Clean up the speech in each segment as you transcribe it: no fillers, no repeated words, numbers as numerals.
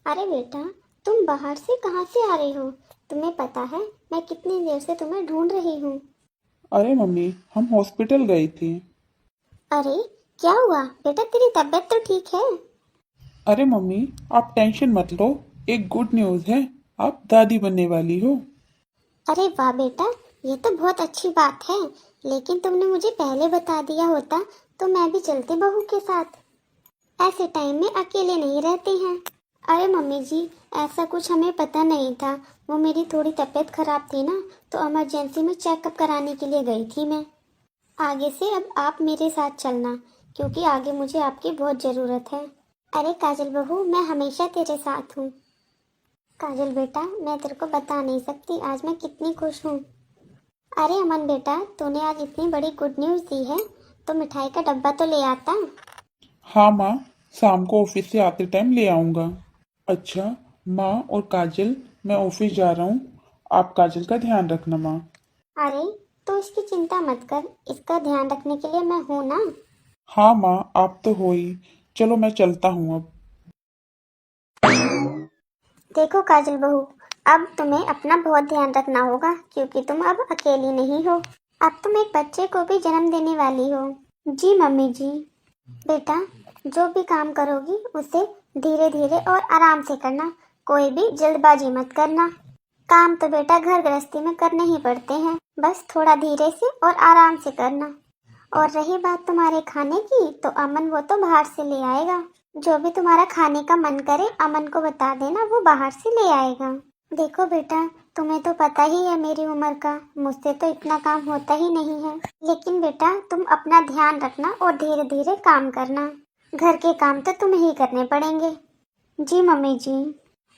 अरे बेटा, तुम बाहर से कहाँ से आ रहे हो? तुम्हें पता है मैं कितनी देर से तुम्हें ढूंढ रही हूँ। अरे मम्मी, हम हॉस्पिटल गए थे। अरे, क्या हुआ बेटा? तेरी तबीयत तो ठीक है? अरे मम्मी, आप टेंशन मत लो। एक गुड न्यूज़ है। आप दादी बनने वाली हो। अरे वाह बेटा, ये तो बहुत अच्छी बात है। लेकिन तुमने मुझे पहले बता दिया होता तो मैं भी चलती बहू के साथ। ऐसे टाइम में अकेले नहीं रहते हैं। अरे मम्मी जी, ऐसा कुछ हमें पता नहीं था। वो मेरी थोड़ी तबीयत खराब थी ना, तो इमरजेंसी में चेकअप कराने के लिए गई थी मैं। आगे से अब आप मेरे साथ चलना, क्योंकि आगे मुझे आपकी बहुत ज़रूरत है। अरे काजल बहू, मैं हमेशा तेरे साथ हूँ। काजल बेटा, मैं तेरे को बता नहीं सकती आज मैं कितनी खुश हूँ। अरे अमन बेटा, तूने आज इतनी बड़ी गुड न्यूज़ दी है, तो मिठाई का डब्बा तो ले आता। हाँ माँ, शाम को ऑफिस से आते टाइम ले आऊँगा। अच्छा माँ और काजल, मैं ऑफिस जा रहा हूँ। आप काजल का ध्यान रखना माँ। अरे, तो इसकी चिंता मत कर, इसका ध्यान रखने के लिए मैं हूँ ना। हाँ माँ, आप तो हो ही। चलो मैं चलता हूँ अब। देखो काजल बहू, अब तुम्हें अपना बहुत ध्यान रखना होगा, क्योंकि तुम अब अकेली नहीं हो। अब तुम एक बच्चे को भी जन्म देने वाली हो। जी मम्मी जी। बेटा, जो भी काम करोगी उसे धीरे धीरे और आराम से करना। कोई भी जल्दबाजी मत करना। काम तो बेटा घर गृहस्थी में करने ही पड़ते हैं, बस थोड़ा धीरे से और आराम से करना। और रही बात तुम्हारे खाने की, तो अमन वो तो बाहर से ले आएगा। जो भी तुम्हारा खाने का मन करे अमन को बता देना, वो बाहर से ले आएगा। देखो बेटा, तुम्हें तो पता ही है मेरी उम्र का, मुझसे तो इतना काम होता ही नहीं है। लेकिन बेटा, तुम अपना ध्यान रखना और धीरे धीरे काम करना। घर के काम तो तुम्हें ही करने पड़ेंगे। जी मम्मी जी।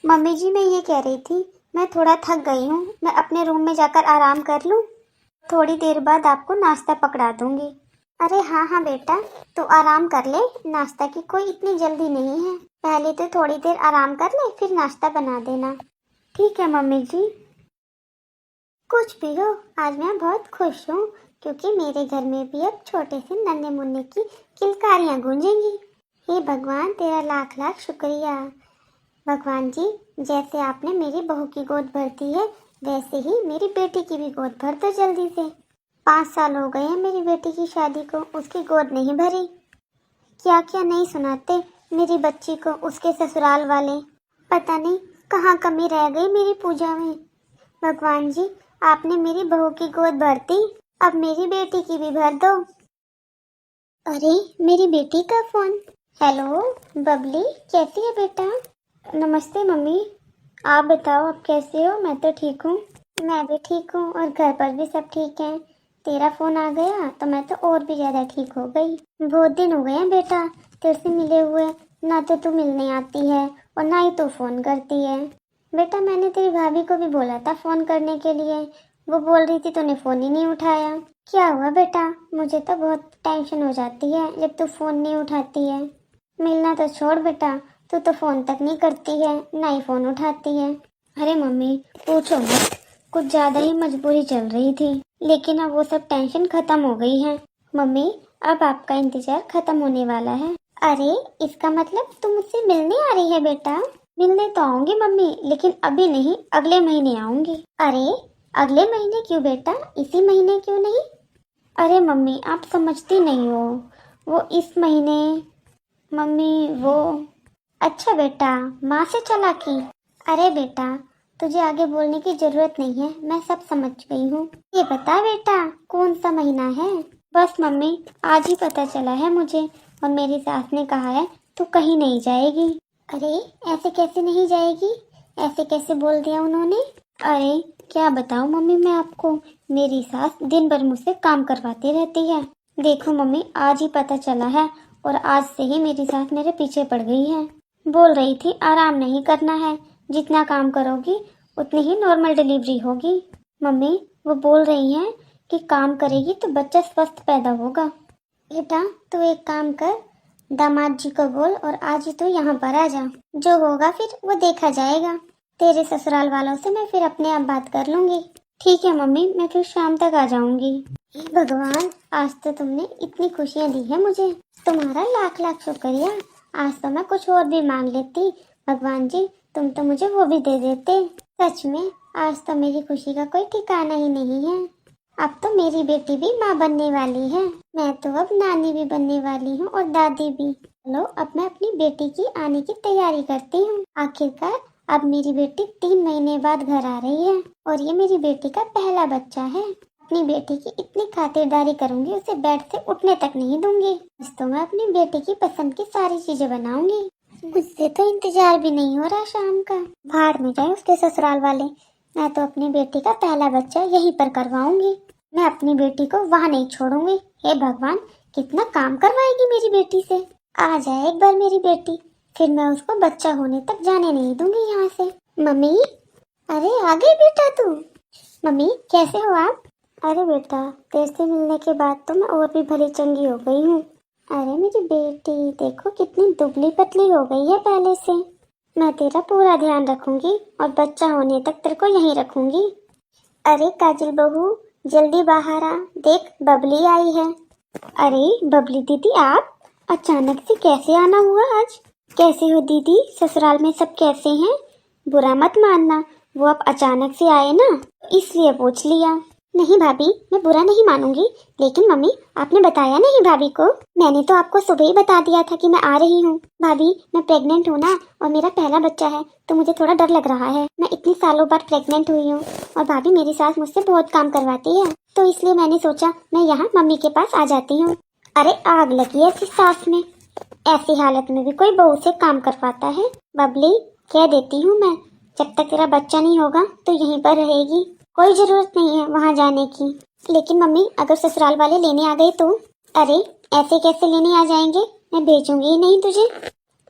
मम्मी जी, मैं ये कह रही थी, मैं थोड़ा थक गई हूँ, मैं अपने रूम में जाकर आराम कर लूँ। थोड़ी देर बाद आपको नाश्ता पकड़ा दूंगी। अरे हाँ हाँ बेटा, तो आराम कर ले। नाश्ता की कोई इतनी जल्दी नहीं है। पहले तो थोड़ी देर आराम कर ले, फिर नाश्ता बना देना। ठीक है मम्मी जी। कुछ भी हो, आज मैं बहुत खुश हूँ, क्योंकि मेरे घर में भी अब छोटे से नन्हे मुन्ने की किलकारियाँ गूंजेंगी। हे भगवान, तेरा लाख लाख शुक्रिया। भगवान जी, जैसे आपने मेरी बहू की गोद भरती है, वैसे ही मेरी बेटी की भी गोद भर दो जल्दी से। 5 साल हो गए हैं मेरी बेटी की शादी को, उसकी गोद नहीं भरी। क्या क्या नहीं सुनाते मेरी बच्ची को उसके ससुराल वाले। पता नहीं कहाँ कमी रह गई मेरी पूजा में। भगवान जी, आपने मेरी बहू की गोद भरती, अब मेरी बेटी की भी भर दो। अरे, मेरी बेटी का फोन। हेलो बबली, कैसी है बेटा? नमस्ते मम्मी। आप बताओ, आप कैसे हो? मैं तो ठीक हूँ। मैं भी ठीक हूँ और घर पर भी सब ठीक हैं। तेरा फोन आ गया तो मैं तो और भी ज्यादा ठीक हो गई। बहुत दिन हो गए हैं बेटा तेरे से मिले हुए। ना तो तू मिलने आती है और ना ही तू फोन करती है। बेटा, मैंने तेरी भाभी को भी बोला था फोन करने के लिए, वो बोल रही थी तूने फोन ही नहीं उठाया। क्या हुआ बेटा? मुझे तो बहुत टेंशन हो जाती है जब तू फोन नहीं उठाती है। मिलना तो छोड़ बेटा, तू तो फोन तक नहीं करती है, ना ही फोन उठाती है। अरे मम्मी, पूछो मत, कुछ ज्यादा ही मजबूरी चल रही थी, लेकिन अब वो सब टेंशन खत्म हो गई है। मम्मी, अब आपका इंतजार खत्म होने वाला है। अरे, इसका मतलब तुम मुझसे मिलने आ रही है बेटा? मिलने तो आऊंगी मम्मी, लेकिन अभी नहीं, अगले महीने आऊंगी। अरे, अगले महीने क्यों बेटा, इसी महीने क्यों नहीं? अरे मम्मी, आप समझती नहीं हो, वो इस महीने। मम्मी, वो। अच्छा बेटा, माँ से चालाकी। अरे बेटा, तुझे आगे बोलने की जरूरत नहीं है, मैं सब समझ गई हूँ। ये बता बेटा, कौन सा महीना है? बस मम्मी, आज ही पता चला है मुझे, और मेरी सास ने कहा है तू कहीं नहीं जाएगी। अरे, ऐसे कैसे नहीं जाएगी? ऐसे कैसे बोल दिया उन्होंने? अरे, क्या बताऊँ मम्मी मैं आपको, मेरी सास दिन भर मुझसे काम करवाती रहती है। देखो मम्मी, आज ही पता चला है, और आज से ही मेरी सास मेरे पीछे पड़ गई है। बोल रही थी आराम नहीं करना है, जितना काम करोगी उतनी ही नॉर्मल डिलीवरी होगी। मम्मी, वो बोल रही हैं कि काम करेगी तो बच्चा स्वस्थ पैदा होगा। बेटा, तू एक काम कर, दामाद जी को बोल और आज ही तू यहाँ पर आ जा। जो होगा फिर वो देखा जाएगा। तेरे ससुराल वालों से मैं फिर अपने आप बात कर लूंगी। ठीक है मम्मी, मैं फिर शाम तक आ जाऊंगी। हे भगवान, आज तो तुमने इतनी खुशियाँ दी है मुझे, तुम्हारा लाख लाख शुक्रिया। आज तो मैं कुछ और भी मांग लेती, भगवान जी, तुम तो मुझे वो भी दे देते। सच में आज तो मेरी खुशी का कोई ठिकाना ही नहीं है। अब तो मेरी बेटी भी माँ बनने वाली है। मैं तो अब नानी भी बनने वाली हूँ और दादी भी। चलो अब मैं अपनी बेटी की आने की तैयारी करती हूँ। आखिरकार अब मेरी बेटी 3 महीने बाद घर आ रही है और ये मेरी बेटी का पहला बच्चा है। अपनी बेटी की इतनी खातिरदारी करूंगी, उसे बेड से उठने तक नहीं दूंगी। आज तो मैं अपनी बेटी की पसंद की सारी चीजें बनाऊंगी। मुझसे तो इंतजार भी नहीं हो रहा शाम का। भाड़ में जाए उसके ससुराल वाले। मैं तो अपनी बेटी का पहला बच्चा यहीं पर करवाऊंगी। मैं अपनी बेटी को वहाँ नहीं छोड़ूंगी। हे भगवान, कितना काम करवाएगी मेरी बेटी से। आ जाए एक बार मेरी बेटी, फिर मैं उसको बच्चा होने तक जाने नहीं दूंगी यहाँ से। मम्मी, अरे आ गई बेटा तू। मम्मी कैसे हो आप? अरे बेटा, तेरे से मिलने के बाद तो मैं और भी भली चंगी हो गई हूँ। अरे मेरी बेटी देखो कितनी दुबली पतली हो गई है पहले से। मैं तेरा पूरा ध्यान रखूंगी और बच्चा होने तक तेरे को यहीं रखूंगी। अरे काजल बहू, जल्दी बाहर आ, देख बबली आई है। अरे बबली दीदी, आप अचानक से कैसे आना हुआ आज? कैसे हो दीदी? ससुराल में सब कैसे हैं? बुरा मत मानना, वो आप अचानक से आए ना, इसलिए पूछ लिया। नहीं भाभी, मैं बुरा नहीं मानूंगी, लेकिन मम्मी आपने बताया नहीं भाभी को। मैंने तो आपको सुबह ही बता दिया था कि मैं आ रही हूँ। भाभी मैं प्रेग्नेंट हूँ ना, और मेरा पहला बच्चा है, तो मुझे थोड़ा डर लग रहा है। मैं इतनी सालों बाद प्रेग्नेंट हुई हूँ और भाभी मेरी सास मुझसे बहुत काम करवाती है, तो इसलिए मैंने सोचा मैं यहाँ मम्मी के पास आ जाती हूँ। अरे आग लगी है ऐसी सास में, ऐसी हालत में भी कोई बहू से काम करवाता है। बबली कह देती हूँ मैं, जब तक तेरा बच्चा नहीं होगा तो यहीं पर रहेगी, कोई जरूरत नहीं है वहाँ जाने की। लेकिन मम्मी अगर ससुराल वाले लेने आ गए तो? अरे ऐसे कैसे लेने आ जाएंगे, मैं भेजूंगी ही नहीं तुझे।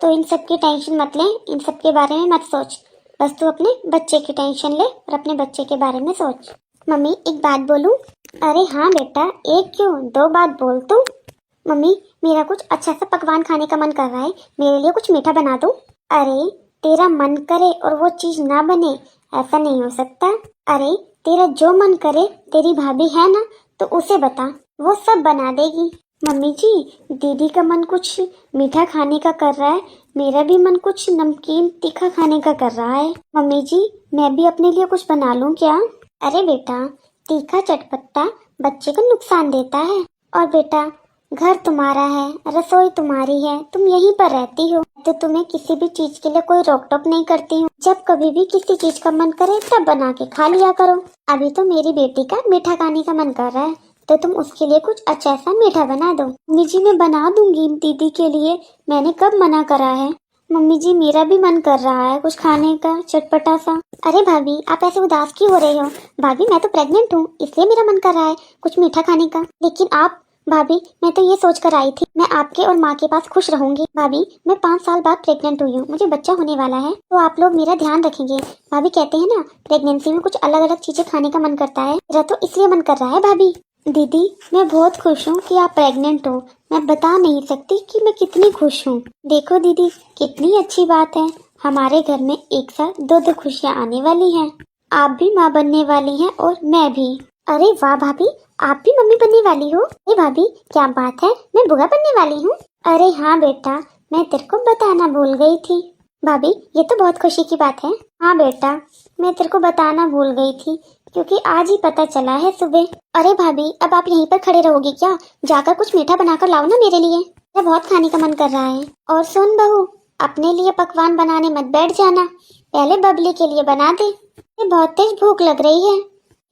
तो इन सब की टेंशन मत ले, इन सब के बारे में मत सोच, बस तू अपने बच्चे की टेंशन ले और अपने बच्चे के बारे में सोच। मम्मी एक बात बोलूं? अरे हाँ बेटा, एक क्यों 2 बात बोल तू। मम्मी मेरा कुछ अच्छा सा पकवान खाने का मन कर रहा है, मेरे लिए कुछ मीठा बना दो। अरे तेरा मन करे और वो चीज ना बने, ऐसा नहीं हो सकता। अरे तेरा जो मन करे, तेरी भाभी है ना, तो उसे बता, वो सब बना देगी। मम्मी जी दीदी का मन कुछ मीठा खाने का कर रहा है, मेरा भी मन कुछ नमकीन तीखा खाने का कर रहा है। मम्मी जी मैं भी अपने लिए कुछ बना लूं क्या? अरे बेटा तीखा चटपटा बच्चे को नुकसान देता है, और बेटा घर तुम्हारा है, रसोई तुम्हारी है, तुम यहीं पर रहती हो, तो तुम्हें किसी भी चीज के लिए कोई रोक टोक नहीं करती हूँ। जब कभी भी किसी चीज का मन करे तब बना के खा लिया करो। अभी तो मेरी बेटी का मीठा खाने का मन कर रहा है, तो तुम उसके लिए कुछ अच्छा सा मीठा बना दो। मम्मी जी मैं बना दूंगी दीदी के लिए, मैंने कब मना करा है। मम्मी जी मेरा भी मन कर रहा है कुछ खाने का चटपटा सा। अरे भाभी आप ऐसे उदास क्यों हो रहे हो? भाभी मैं तो प्रेग्नेंट हूँ, इसलिए मेरा मन कर रहा है कुछ मीठा खाने का। लेकिन आप? भाभी मैं तो ये सोच कर आई थी मैं आपके और माँ के पास खुश रहूंगी। भाभी मैं 5 साल बाद प्रेग्नेंट हुई हूँ, मुझे बच्चा होने वाला है, तो आप लोग मेरा ध्यान रखेंगे। भाभी कहते हैं ना प्रेगनेंसी में कुछ अलग अलग चीजें खाने का मन करता है, मेरा तो इसलिए मन कर रहा है। भाभी दीदी मैं बहुत खुश हूँ कि आप प्रेग्नेंट हो, मैं बता नहीं सकती कि मैं कितनी खुश हूँ। देखो दीदी कितनी अच्छी बात है, हमारे घर में एक साथ 2 खुशियाँ आने वाली हैं। आप भी माँ बनने वाली हैं और मैं भी। अरे वाह भाभी, आप भी मम्मी बनने वाली हो? अरे भाभी क्या बात है, मैं बुआ बनने वाली हूँ। अरे हाँ बेटा, मैं तेरे को बताना भूल गई थी। भाभी ये तो बहुत खुशी की बात है। हाँ बेटा मैं तेरे को बताना भूल गई थी, क्योंकि आज ही पता चला है सुबह। अरे भाभी अब आप यहीं पर खड़े रहोगे क्या? जाकर कुछ मीठा बनाकर लाओ ना मेरे लिए, मेरा बहुत खाने का मन कर रहा है। और सुन बहू, अपने लिए पकवान बनाने मत बैठ जाना, पहले बबली के लिए बना दे, मुझे बहुत तेज भूख लग रही है।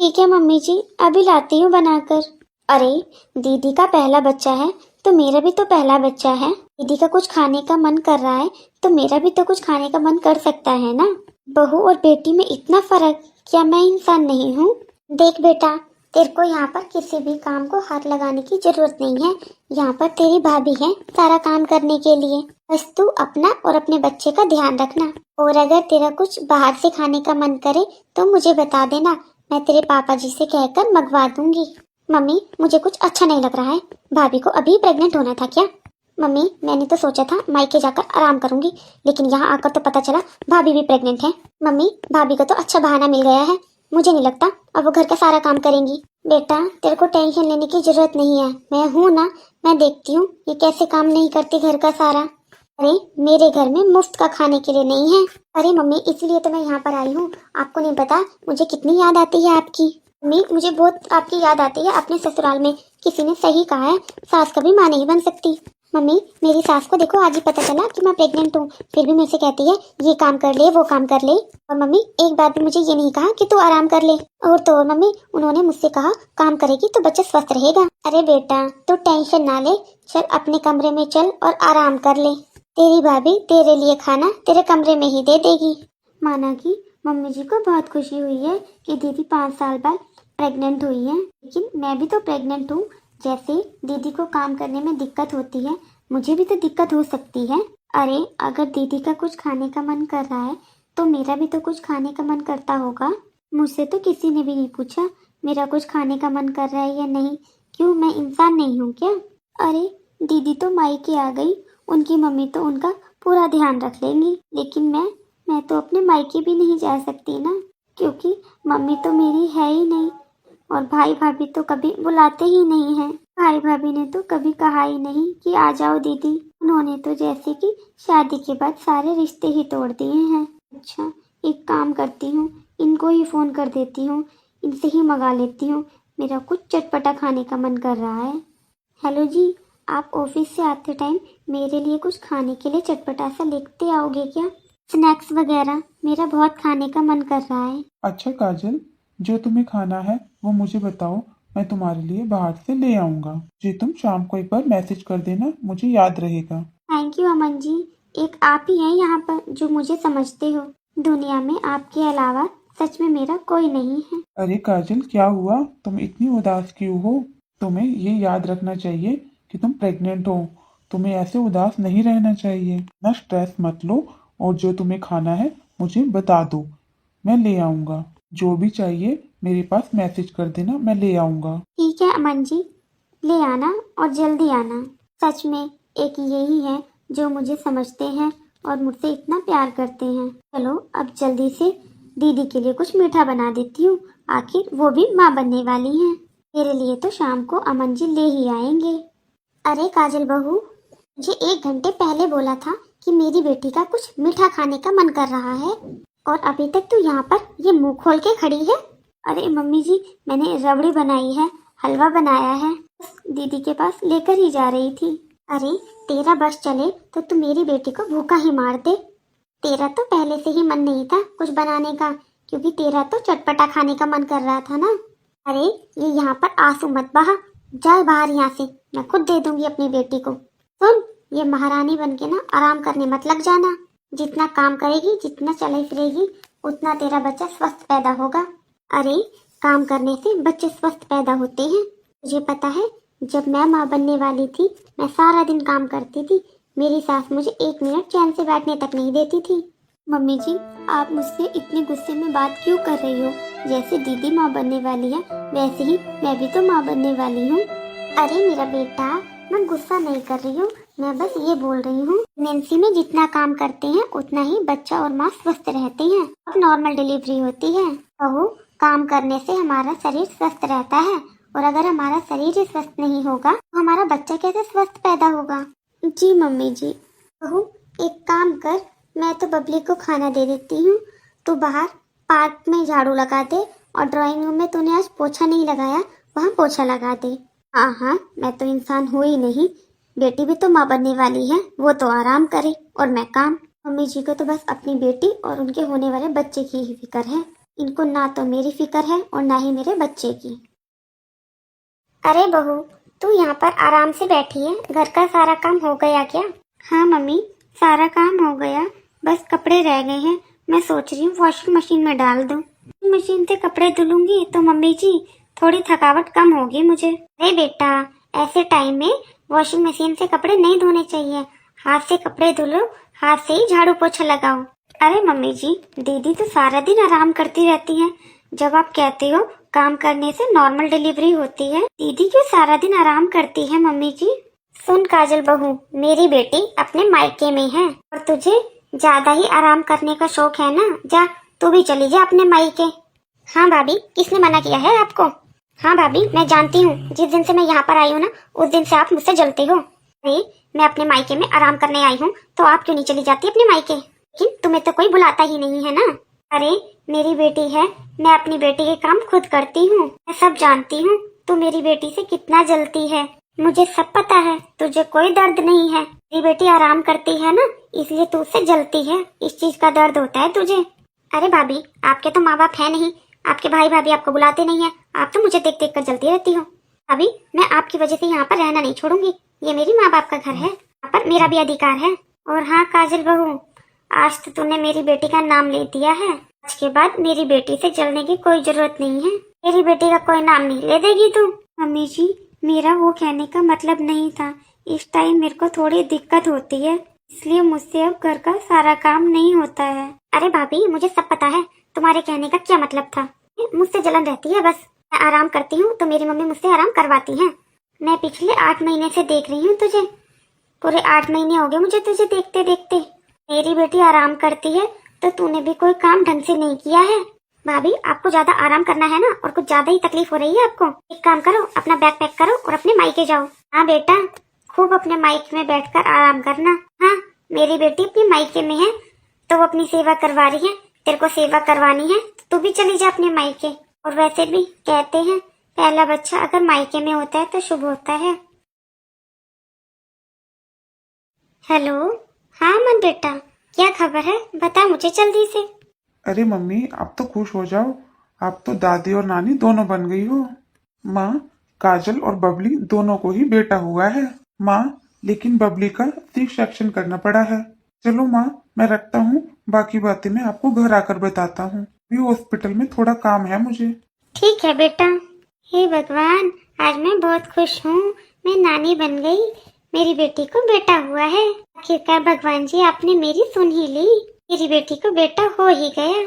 ठीक है मम्मी जी, अभी लाती हूँ बनाकर। अरे दीदी का पहला बच्चा है तो मेरा भी तो पहला बच्चा है, दीदी का कुछ खाने का मन कर रहा है तो मेरा भी तो कुछ खाने का मन कर सकता है ना। बहू और बेटी में इतना फर्क, क्या मैं इंसान नहीं हूँ? देख बेटा तेरे को यहाँ पर किसी भी काम को हाथ लगाने की जरूरत नहीं है, यहाँ पर तेरी भाभी है सारा काम करने के लिए, बस तू अपना और अपने बच्चे का ध्यान रखना। और अगर तेरा कुछ बाहर से खाने का मन करे तो मुझे बता देना, मैं तेरे पापा जी से कहकर मंगवा दूंगी। मम्मी मुझे कुछ अच्छा नहीं लग रहा है, भाभी को अभी प्रेग्नेंट होना था क्या? मम्मी मैंने तो सोचा था मायके जाकर आराम करूंगी, लेकिन यहाँ आकर तो पता चला भाभी भी प्रेग्नेंट है। मम्मी भाभी को तो अच्छा बहाना मिल गया है, मुझे नहीं लगता अब वो घर का सारा काम करेंगी। बेटा तेरे को टेंशन लेने की जरूरत नहीं है, मैं हूँ ना, मैं देखती हूँ ये कैसे काम नहीं करती घर का सारा। अरे मेरे घर में मुफ्त का खाने के लिए नहीं है। अरे मम्मी, इसलिए तो मैं यहाँ पर आई हूँ। आपको नहीं पता मुझे कितनी याद आती है आपकी। मम्मी, मुझे बहुत आपकी याद आती है अपने ससुराल में। किसी ने सही कहा है, सास कभी माँ नहीं बन सकती। मम्मी, मेरी सास को देखो आज ही पता चला कि मैं प्रेग्नेंट हूँ, फिर भी मुझसे कहती है ये काम कर ले वो काम कर ले। और मम्मी, एक बार भी मुझे ये नहीं कहा कि तू आराम कर ले। और तो और मम्मी, उन्होंने मुझसे कहा काम करेगी तो बच्चा स्वस्थ रहेगा। अरे बेटा, तू टेंशन ना ले, चल अपने कमरे में चल और आराम कर ले। तेरी भाभी तेरे लिए खाना तेरे कमरे में ही दे देगी। माना कि मम्मी जी को बहुत खुशी हुई है कि दीदी 5 साल बाद प्रेग्नेंट हुई है, लेकिन मैं भी तो प्रेग्नेंट हूँ। जैसे दीदी को काम करने में दिक्कत होती है, मुझे भी तो दिक्कत हो सकती है। अरे अगर दीदी का कुछ खाने का मन कर रहा है तो मेरा भी तो कुछ खाने का मन करता होगा। मुझसे तो किसी ने भी नहीं पूछा मेरा कुछ खाने का मन कर रहा है या नहीं। क्यों, मैं इंसान नहीं हूँ क्या? अरे दीदी तो मायके आ गई, उनकी मम्मी तो उनका पूरा ध्यान रख लेंगी, लेकिन मैं तो अपने मायके भी नहीं जा सकती ना, क्योंकि मम्मी तो मेरी है ही नहीं। और भाई भाभी तो कभी बुलाते ही नहीं हैं। भाई भाभी ने तो कभी कहा ही नहीं कि आ जाओ दीदी। उन्होंने तो जैसे कि शादी के बाद सारे रिश्ते ही तोड़ दिए हैं। अच्छा, एक काम करती हूँ, इनको ही फोन कर देती हूँ, इनसे ही मंगा लेती हूँ। मेरा कुछ चटपटा खाने का मन कर रहा है। हेलो जी, आप ऑफिस से आते टाइम मेरे लिए कुछ खाने के लिए चटपटा सा लेते आओगे क्या? स्नैक्स वगैरह, मेरा बहुत खाने का मन कर रहा है। अच्छा काजल, जो तुम्हें खाना है वो मुझे बताओ, मैं तुम्हारे लिए बाहर से ले आऊंगा। जी, तुम शाम को एक बार मैसेज कर देना, मुझे याद रहेगा। थैंक यू अमन जी, एक आप ही हैं यहाँ पर जो मुझे समझते हो। दुनिया में आपके अलावा सच में मेरा कोई नहीं है। अरे काजल, क्या हुआ? तुम इतनी उदास क्यों हो? तुम्हें ये याद रखना चाहिए कि तुम प्रेग्नेंट हो। तुम्हें ऐसे उदास नहीं रहना चाहिए। ना स्ट्रेस मत लो, और जो तुम्हें खाना है मुझे बता दो, मैं ले आऊंगा। जो भी चाहिए मेरे पास मैसेज कर देना, मैं ले आऊंगा। ठीक है अमन जी, ले आना और जल्दी आना। सच में एक यही है जो मुझे समझते हैं और मुझसे इतना प्यार करते हैं। चलो अब जल्दी से दीदी के लिए कुछ मीठा बना देती हूँ, आखिर वो भी माँ बनने वाली हैं। मेरे लिए तो शाम को अमन जी ले ही आएंगे। अरे काजल बहू, मुझे 1 घंटे पहले बोला था कि मेरी बेटी का कुछ मीठा खाने का मन कर रहा है, और अभी तक तू यहाँ पर ये मुंह खोल के खड़ी है। अरे मम्मी जी, मैंने रबड़ी बनाई है, हलवा बनाया है, दीदी के पास लेकर ही जा रही थी। अरे तेरा बस चले तो तू मेरी बेटी को भूखा ही मार दे। तेरा तो पहले से ही मन नहीं था कुछ बनाने का, क्योंकि तेरा तो चटपटा खाने का मन कर रहा था ना। अरे ये यहाँ पर आंसू मत बहा, जा बाहर यहाँ से, मैं खुद दे दूंगी अपनी बेटी को। सुन, ये महारानी बन के ना आराम करने मत लग जाना। जितना काम करेगी, जितना चले फिरेगी, उतना तेरा बच्चा स्वस्थ पैदा होगा। अरे काम करने से बच्चे स्वस्थ पैदा होते हैं। मुझे पता है, जब मैं माँ बनने वाली थी मैं सारा दिन काम करती थी, मेरी सास मुझे 1 मिनट चैन से बैठने तक नहीं देती थी। मम्मी जी, आप मुझसे इतने गुस्से में बात क्यों कर रही हो? जैसे दीदी माँ बनने वाली है वैसे ही मैं भी तो माँ बनने वाली हूँ। अरे मेरा बेटा, मैं गुस्सा नहीं कर रही हूँ, मैं बस ये बोल रही हूँ, प्रेगनेंसी में जितना काम करते हैं उतना ही बच्चा और माँ स्वस्थ रहते हैं। अब नॉर्मल डिलीवरी होती है। बहू, काम करने से हमारा शरीर स्वस्थ रहता है, और अगर हमारा शरीर ही स्वस्थ नहीं होगा तो हमारा बच्चा कैसे स्वस्थ पैदा होगा? जी मम्मी जी। बहू, एक काम कर, मैं तो बबली को खाना दे देती हूँ, तू बाहर पार्क में झाड़ू लगा दे, और ड्राइंग रूम में तूने आज पोछा नहीं लगाया, वहाँ पोछा लगा दे। हाँ हाँ, मैं तो इंसान हूँ ही नहीं, बेटी भी तो माँ बनने वाली है, वो तो आराम करे और मैं काम। मम्मी जी को तो बस अपनी बेटी और उनके होने वाले बच्चे की ही फिक्र है, इनको ना तो मेरी फिक्र है और ना ही मेरे बच्चे की। अरे बहू, तू यहाँ पर आराम से बैठी है, घर का सारा काम हो गया क्या? हाँ मम्मी, सारा काम हो गया, बस कपड़े रह गए हैं, मैं सोच रही हूँ वॉशिंग मशीन में डाल दूँ। मशीन से कपड़े धुलूंगी तो मम्मी जी थोड़ी थकावट कम होगी मुझे। अरे बेटा, ऐसे टाइम में वॉशिंग मशीन से कपड़े नहीं धोने चाहिए, हाथ से कपड़े धुलो, हाथ से ही झाड़ू पोछा लगाओ। अरे मम्मी जी, दीदी तो सारा दिन आराम करती रहती है, जब आप कहते हो काम करने से नॉर्मल डिलीवरी होती है, दीदी क्यों सारा दिन आराम करती है मम्मी जी? सुन काजल बहू, मेरी बेटी अपने मायके में है और तुझे ज्यादा ही आराम करने का शौक है ना, जा तू भी चली जा अपने मायके। हाँ भाभी, किसने मना किया है आपको? हाँ भाभी, मैं जानती हूँ, जिस दिन से मैं यहाँ पर आई हूँ ना, उस दिन से आप मुझसे जलती हो। अरे मैं अपने मायके में आराम करने आई हूँ, तो आप क्यों नहीं चली जाती अपने मायके? लेकिन तुम्हें तो कोई बुलाता ही नहीं है ना। अरे मेरी बेटी है, मैं अपनी बेटी के काम खुद करती हूँ, मैं सब जानती हूँ। तू मेरी बेटी से कितना जलती है, मुझे सब पता है। तुझे कोई दर्द नहीं है, मेरी बेटी आराम करती है ना, इसलिए तू उससे जलती है। इस चीज का दर्द होता है तुझे। अरे भाभी, आपके तो माँ बाप है नहीं, आपके भाई भाभी आपको बुलाते नहीं है, आप तो मुझे देख देख कर जलती रहती हो। अभी मैं आपकी वजह से यहाँ पर रहना नहीं छोड़ूंगी। ये मेरी माँ बाप का घर है, यहाँ पर मेरा भी अधिकार है। और हाँ काजल बहू, आज तो तूने मेरी बेटी का नाम ले दिया है, आज के बाद मेरी बेटी से जलने की कोई जरूरत नहीं है। मेरी बेटी का कोई नाम नहीं ले देगी तू। मम्मी जी, मेरा वो कहने का मतलब नहीं था। इस टाइम मेरे को थोड़ी दिक्कत होती है, इसलिए मुझसे अब घर का सारा काम नहीं होता है। अरे भाभी, मुझे सब पता है तुम्हारे कहने का क्या मतलब था। मुझसे जलन रहती है बस। मैं आराम करती हूँ तो मेरी मम्मी मुझसे आराम करवाती है। मैं पिछले 8 महीने से देख रही हूँ तुझे, पूरे 8 महीने हो गए मुझे तुझे देखते देखते। मेरी बेटी आराम करती है तो तूने भी कोई काम ढंग से नहीं किया है। भाभी, आपको ज्यादा आराम करना है ना, और कुछ ज्यादा ही तकलीफ हो रही है आपको। एक काम करो, अपना बैग पैक करो और अपने मायके जाओ। हाँ बेटा, खूब अपने मायके में बैठकर आराम करना। हाँ, मेरी बेटी अपने मायके में है तो वो अपनी सेवा करवा रही है, तेरे को सेवा करवानी है तो तू भी चली जा अपने मायके। और वैसे भी कहते हैं पहला बच्चा अगर मायके में होता है तो शुभ होता है। हेलो, हाँ अमन बेटा, क्या खबर है, बता मुझे जल्दी से। अरे मम्मी, आप तो खुश हो जाओ, आप तो दादी और नानी दोनों बन गई हो। माँ, काजल और बबली दोनों को ही बेटा हुआ है। माँ, लेकिन बबली का सी सेक्शन करना पड़ा है। चलो माँ, मैं रखता हूँ, बाकी बातें मैं आपको घर आकर बताता हूँ। अभी हॉस्पिटल में थोड़ा काम है मुझे। ठीक है बेटा। हे भगवान, आज मैं बहुत खुश हूँ, मैं नानी बन गई, मेरी बेटी को बेटा हुआ है। आखिरकार भगवान जी आपने मेरी सुन ही ली, मेरी बेटी को बेटा हो ही गया।